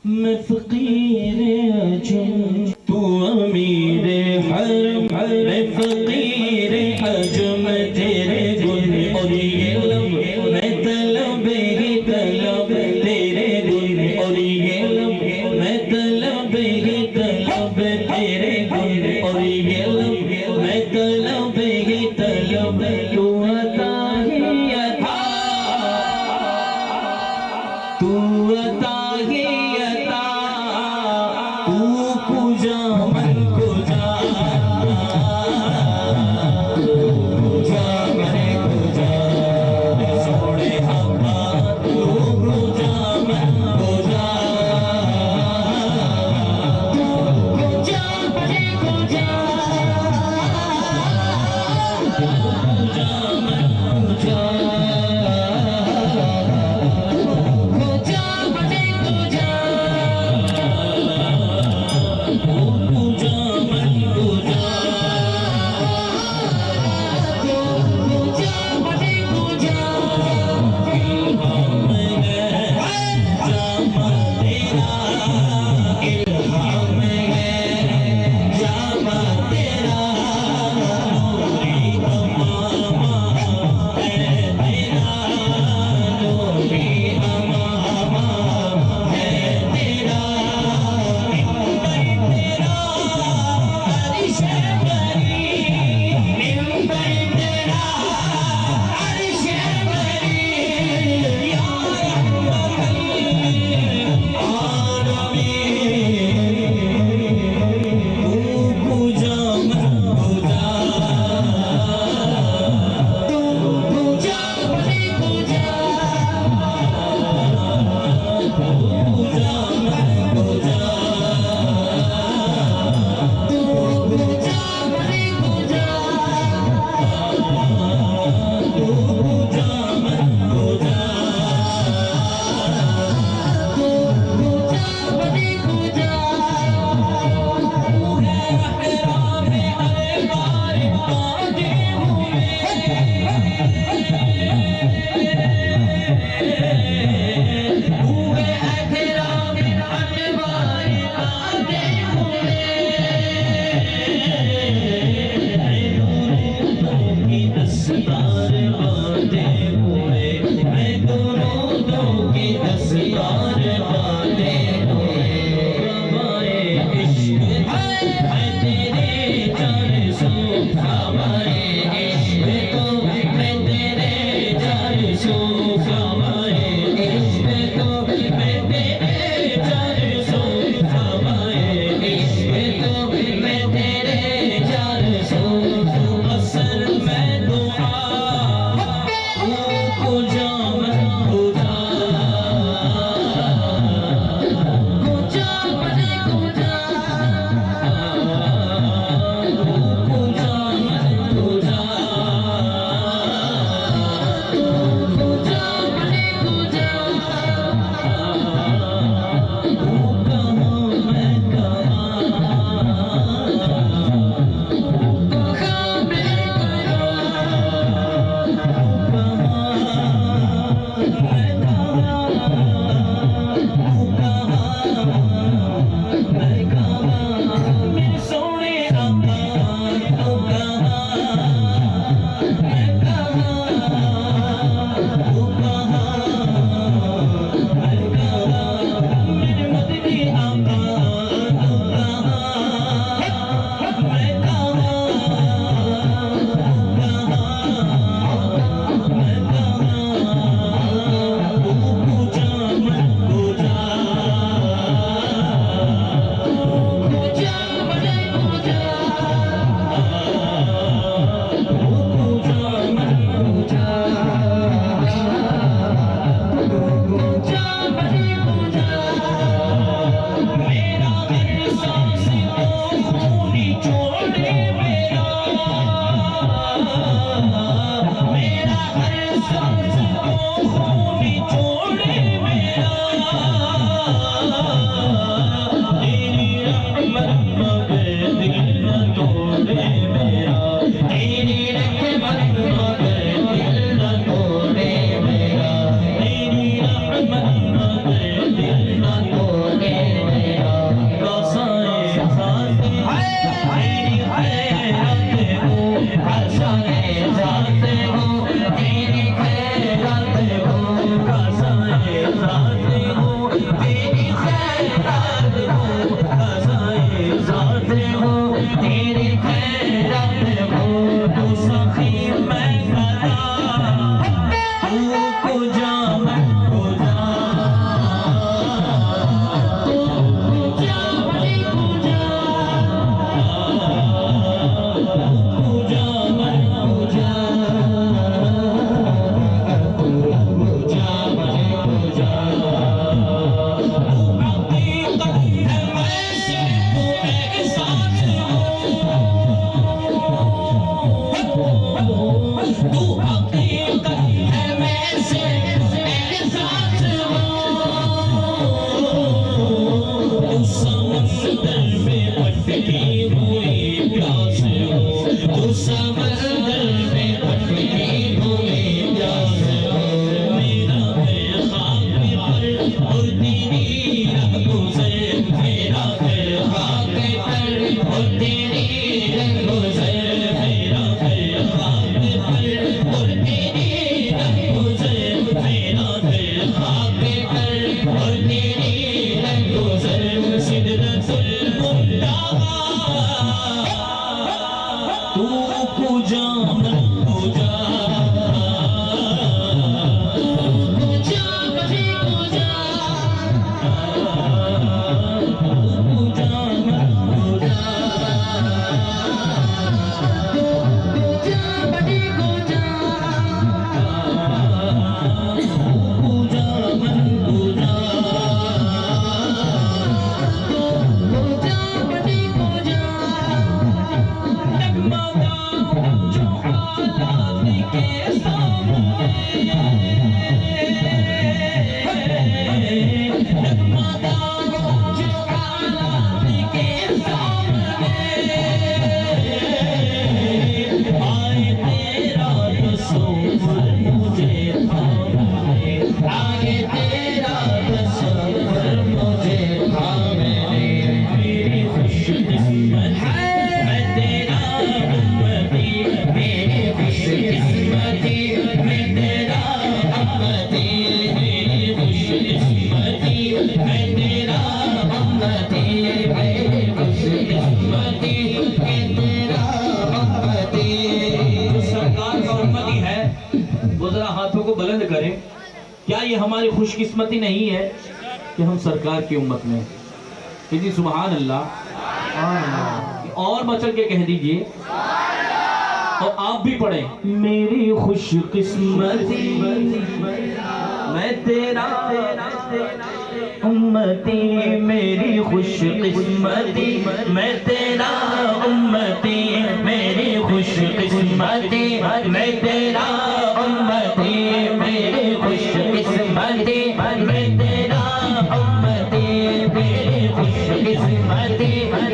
मैं फकीर अजम तू अमीर हरम, मैं फकीर अजम तेरे गुन और ये लब, मैं तलब ही तलब तेरे गुन और ये लब, मैं तलब ही तलब तेरे गुन और ये लब, मैं तलब ही तलब तू अता ही अता, तू अता ही अता, तू पूजा मन को जा, पूजा मन को जा, छोड़े हवा तू पूजा मन को जा, पूजा मन को जा, पूजा मन को जा, पूजा मन को जा। खैरात हो, क़ज़ाए ज़ात हो, तेरी खैरात हो, तू सखी मैं गदा, तू कुजा मैं कुजा, तू कुजा मैं कुजा, कुजा मैं कुजा, कुजा मैं कुजा। तू हकीकत है वैसे तू एहसास हो, तू हकीकत है वैसे एहसास हो, तू समंदर में भटकी हुई प्यास हो, तू समंदर में भटकी हुई प्यास हो, मेरा है खाक पर और तेरी राह गुज़र, मेरा है खाक पर और तेरी राह गुज़र, मेरा है खाक पर और तेरी राह गुज़र, मेरा है खाक पर और तेरी राह गुज़र, सिदरतुल मुंतहा, तू कुजा मैं कुजा, कुजा मैं कुजा, कुजा मैं कुजा, कुजा मैं कुजा, कुजा मैं कुजा, कुजा मैं कुजा। डगमगा जो हालात के सामने, डगमगा जो हालात के सामने, आए तेरा तस्वीर मुझे थामे, आए तेरा तस्वीर मुझे थामे, मेरी खुशकिस्मत है मैं तेरा उम्मती, मेरी खुशकिस्मती मैं तेरा उम्मती, मेरी खुशकिस्मती मैं तेरा उम्मती, मेरी खुशकिस्मती मैं तेरा उम्मती। जो सरकार का उम्मती है वो जरा हाथों को बुलंद करें। क्या ये हमारी खुशकिस्मती नहीं है कि हम सरकार की उम्मत में? जी सुभान अल्लाह। और बचल के कह दीजिए और आप भी पढ़ें। मेरी खुशकिस्मती मैं तेरा उम्मती, मेरी खुशकिस्मती मैं तेरा उम्मती, मेरी खुशकिस्मती मैं तेरा उम्मती, मेरी खुशकिस्मती मैं तेरा उम्मती, मेरी खुशकिस्मती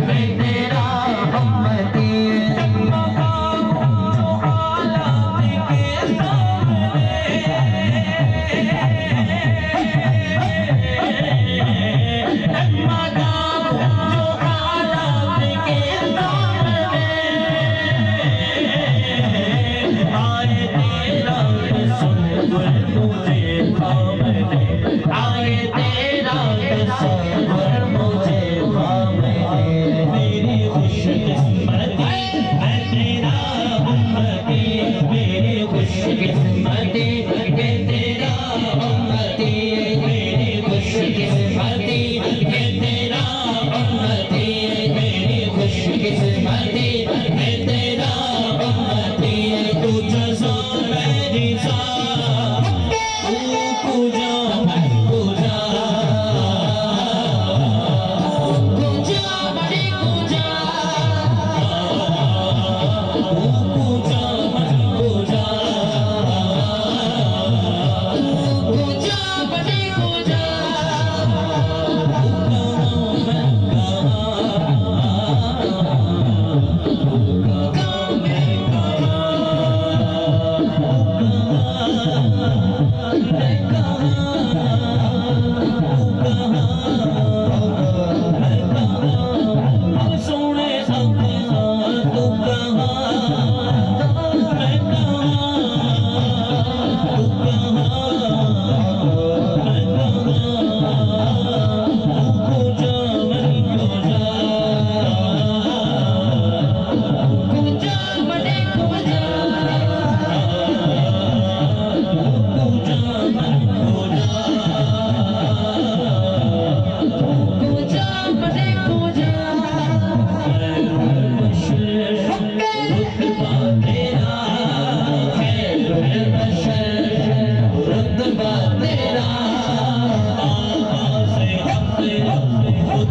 मैं तेरा उम्मती। डगमगा जो हालात के सामने, डगमगा जो हालात के सामने, आए तेरा तस्वीर मुझे थामे, आए तेरा तस्वीर मुझे थामे,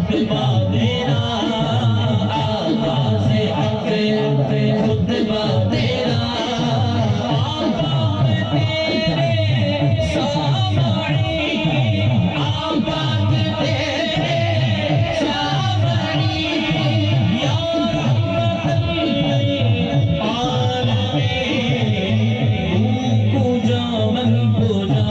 खुतबा तेरा आवाज़ हक़ खुतबा तेरा आबाद तेरे सामने आबाद तेरे सामने या रहमतल आलमीन पूजा मन पूजा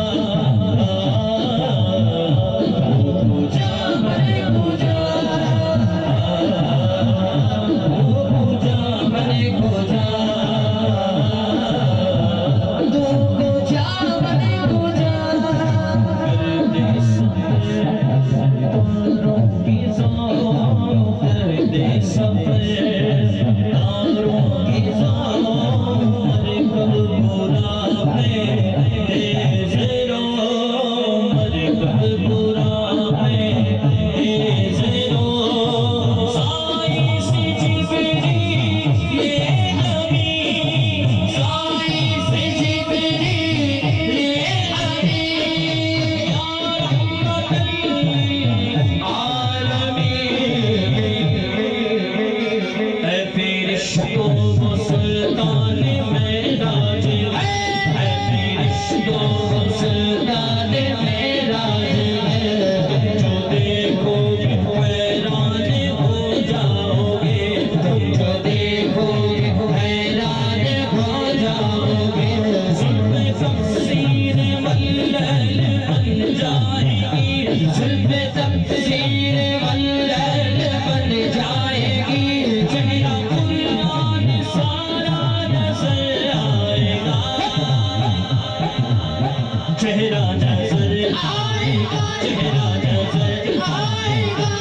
चेहरा नजर आएगा चेहरा नजर आएगा चेहरा नजर आएगा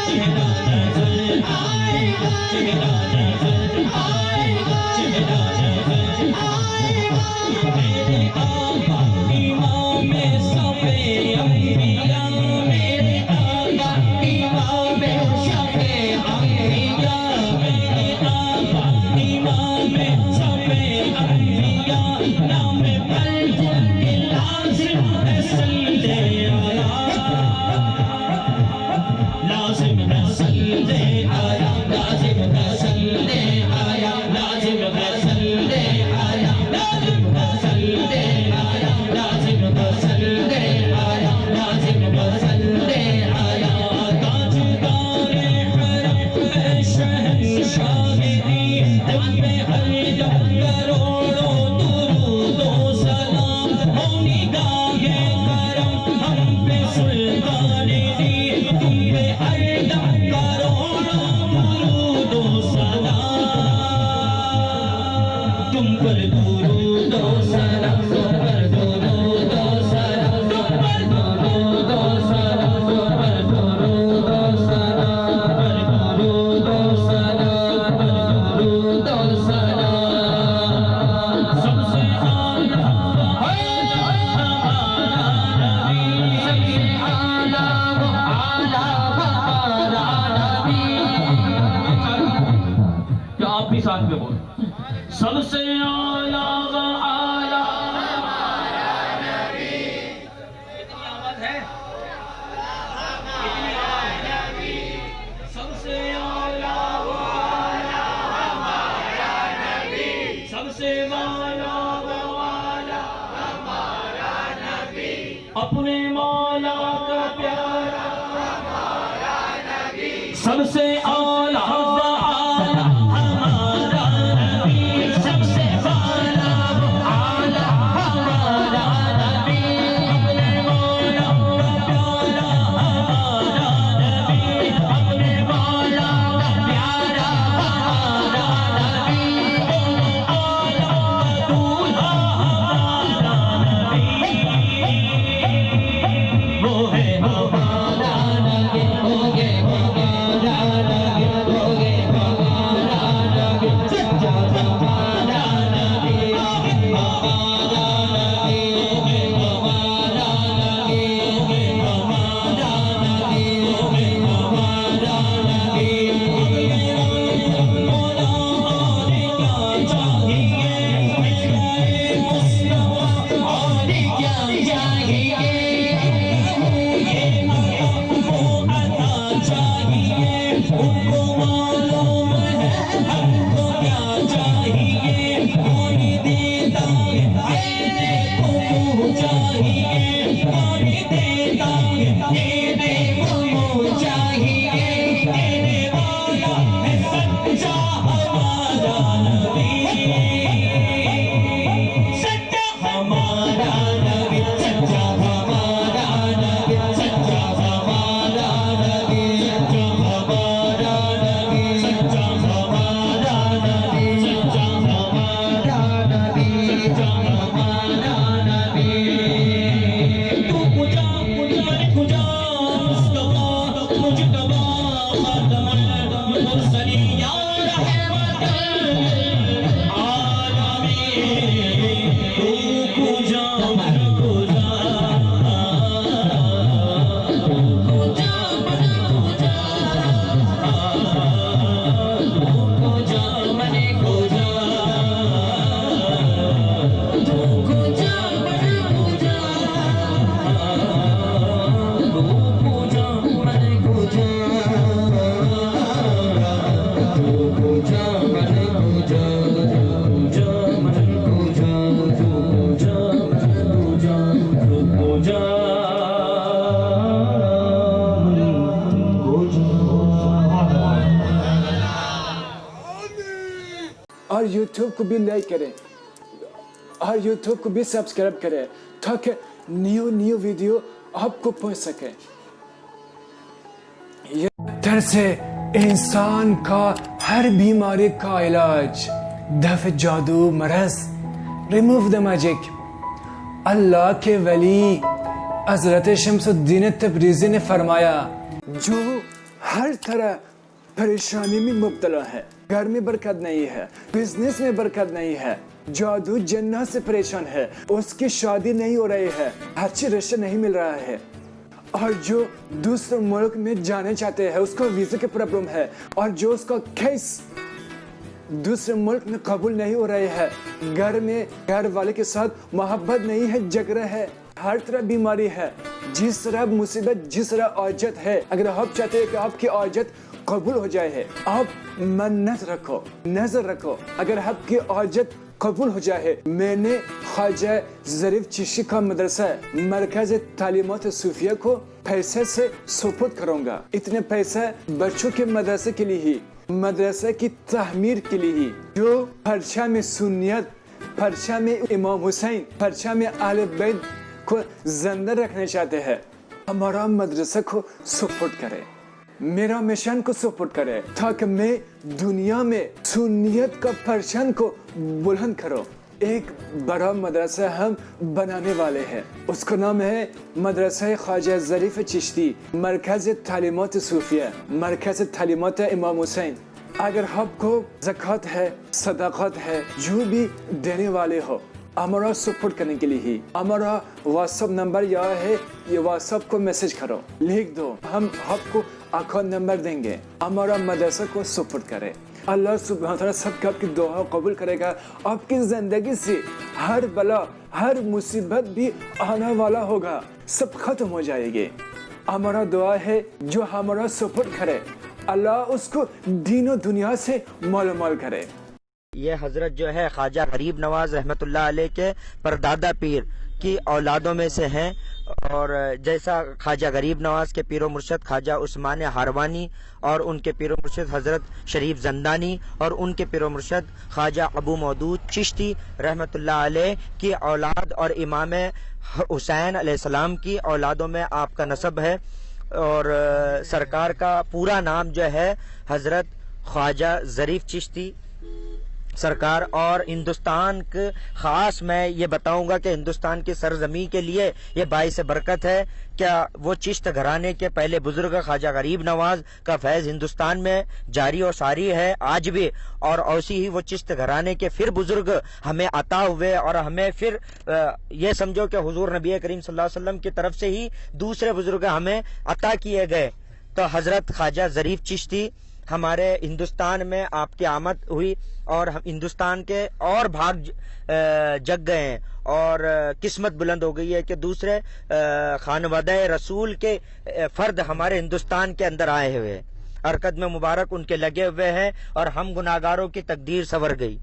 चेहरा नजर आएगा चेहरा नजर आएगा चेहरा नजर आएगा मेरे आका इमाम सफे अंबिया मेरे आका इमाम सफे अंबिया मेरे आका इमाम सफे अंबिया नाम पर जिनके लाजिम है सल्ले आया लाजिम है सल्ले आया लाजिम है सल्ले आया लाजिम है सल्ले आया लाजिम है सल्ले आया लाजिम है सल्ले आया लाजिम है सल्ले आया ताजदारे हरम शहंशाह दी हम पे हर जब करोड़ों दुरूदो सलाम हो निगाहे करम हम पे सुल्तान दी तुम पे हर दम करोड़ों दुरूदो सलाम तुम पर दुरूदो सलाम तुम पर दुरूदो सलाम तुम पर दुरूदो सलाम तुम पर दुरूदो सलाम पर दुरूदो सलाम पर दुरूदो सलाम सबसे आला हमारा नबी सबसे आला हमारा नबी क्या आप भी साथ में बोल सबसे आला आला हमारा नबी कितनी आवाज है कितनी आवाज नबी सबसे आला हमारा नबी सबसे आला हमारा नबी अपने मौला का प्यारा हमारा नबी सबसे आला हमारा नबी सबसे आला हमारा नबी अपने मौला का प्यारा हमारा नबी अपने मौला का प्यारा हमारा नबी आला दूल्हा हमारा नबी वो है हमारा नबी हो गए हमारा नबी मुजतबा खातमुल मुरसलीन या रहमतुल आलमीन तू कुजा मन कुजा और YouTube को भी लाइक करें और YouTube को भी सब्सक्राइब करें ताकि न्यू वीडियो आपको पहुंच सके। ये तरह से इंसान का हर बीमारी का इलाज, दफ़ जादू मरज, रिमूव द मैजिक। अल्लाह के वली हज़रत शम्सुद्दीन तबरीज़ी ने फरमाया, जो हर तरह परेशानी में मुब्तला है, घर में बरकत नहीं है, बिजनेस में बरकत नहीं है, जादू जन्ना से परेशान है, उसकी शादी नहीं हो रही है, अच्छे रिश्ते नहीं मिल रहा है, और जो दूसरे मुल्क में जाने चाहते हैं, उसको वीजा की प्रॉब्लम है, और जो उसका केस दूसरे मुल्क में कबूल नहीं हो रहे है, घर में घर वाले के साथ मोहब्बत नहीं है, झगड़ा है, हर तरह बीमारी है, जिस तरह मुसीबत, जिस तरह औजत है, अगर आप चाहते हैं कि आपकी औजत कबूल हो जाए है, आप मन्नत रखो, नजर रखो, अगर आपकी औजत कबूल हो जाए, मैंने ख्वाजा ज़रीफ चिश्ती का मदरसा मरकज तालीमात सूफिया को पैसे से सुपुर्द करूंगा। इतने पैसे बच्चों के मदरसे के लिए ही, मदरसे की तहमीर के लिए ही, जो परचा में सुन्नियत, परचा में इमाम हुसैन, परचा में आले बैत को जिंदा रखना चाहते हैं, हमारा मदरसा को सपोर्ट करे, मेरा मिशन को सपोर्ट करे, ताकि मैं दुनिया में सुन्नियत का परचम को बुलंद करो। एक बड़ा मदरसा हम बनाने वाले हैं, उसका नाम है मदरसा ख्वाजा ज़रीफ चिश्ती, मरकज तालीमात सूफिया, मरकज तालीमात इमाम हुसैन। अगर आपको ज़कात है, सदाक़त है, जो भी देने वाले हो, हमारा सपोर्ट करने के लिए ही हमारा व्हाट्सएप नंबर यह है, ये व्हाट्सएप को मैसेज करो, लिख दो, हम आपको अकाउंट नंबर देंगे, हमारा मदरसा को सपोर्ट करें। अल्लाह सुब्हानहू व तआला सबका आपकी दुआ कबूल करेगा, आपकी ज़िंदगी से हर बला, हर मुसीबत भी आने वाला होगा, सब खत्म हो जाएगी। हमारा दुआ है जो हमारा सपोर्ट करे, अल्लाह उसको दीनों दुनिया से मालामाल करे। ये हजरत जो है ख्वाजा गरीब नवाज रहमतुल्लाह अलैह के परदादा पीर की औलादों में से हैं, और जैसा ख्वाजा गरीब नवाज के पीरो मुर्शद ख्वाजा उस्मान हारवानी और उनके पीरो मुर्शद हजरत शरीफ जंदानी और उनके पीरो मुर्शद ख्वाजा अबू मौदूद चिश्ती रहमतुल्लाह अलैह की औलाद और इमाम हुसैन अलैहिस्सलाम की औलादों में आपका नसब है। और सरकार का पूरा नाम जो है हजरत ख्वाजा ज़रीफ चिश्ती सरकार। और हिंदुस्तान के खास मैं ये बताऊंगा कि हिंदुस्तान की सरजमी के लिए ये बाइस बरकत है। क्या वो चिश्त घराने के पहले बुजुर्ग ख्वाजा गरीब नवाज का फैज हिंदुस्तान में जारी और सारी है आज भी, और ऐसी ही वो चिश्त घराने के फिर बुजुर्ग हमें अता हुए, और हमें फिर ये समझो कि हुजूर नबी करीम सल्लल्लाहु अलैहि वसल्लम की तरफ से ही दूसरे बुजुर्ग हमें अता किए गए। तो हजरत ख्वाजा ज़रीफ चिश्ती हमारे हिंदुस्तान में आपकी आमद हुई, और हम हिंदुस्तान के और भाग जग गए हैं, और किस्मत बुलंद हो गई है कि दूसरे खानवादा रसूल के फर्द हमारे हिंदुस्तान के अंदर आए हुए हैं। हरकत में मुबारक उनके लगे हुए हैं, और हम गुनाहगारों की तकदीर संवर गई।